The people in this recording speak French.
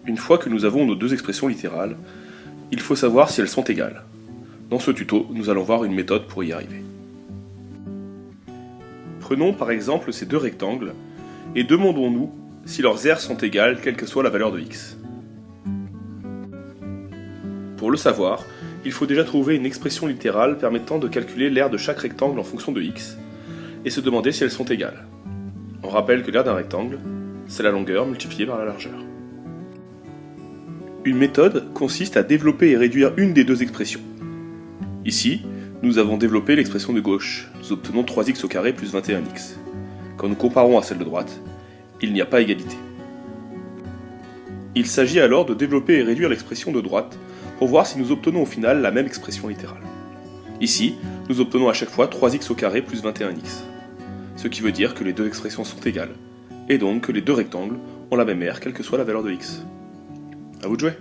Une fois que nous avons nos deux expressions littérales, il faut savoir si elles sont égales. Dans ce tuto, nous allons voir une méthode pour y arriver. Prenons par exemple ces deux rectangles et demandons-nous si leurs aires sont égales quelle que soit la valeur de x. Pour le savoir, il faut déjà trouver une expression littérale permettant de calculer l'aire de chaque rectangle en fonction de x et se demander si elles sont égales. On rappelle que l'aire d'un rectangle, c'est la longueur multipliée par la largeur. Une méthode consiste à développer et réduire une des deux expressions. Ici, nous avons développé l'expression de gauche, nous obtenons 3x au carré plus 21x. Quand nous comparons à celle de droite, il n'y a pas égalité. Il s'agit alors de développer et réduire l'expression de droite pour voir si nous obtenons au final la même expression littérale. Ici, nous obtenons à chaque fois 3x au carré plus 21x, ce qui veut dire que les deux expressions sont égales, et donc que les deux rectangles ont la même aire quelle que soit la valeur de x. À vous de jouer!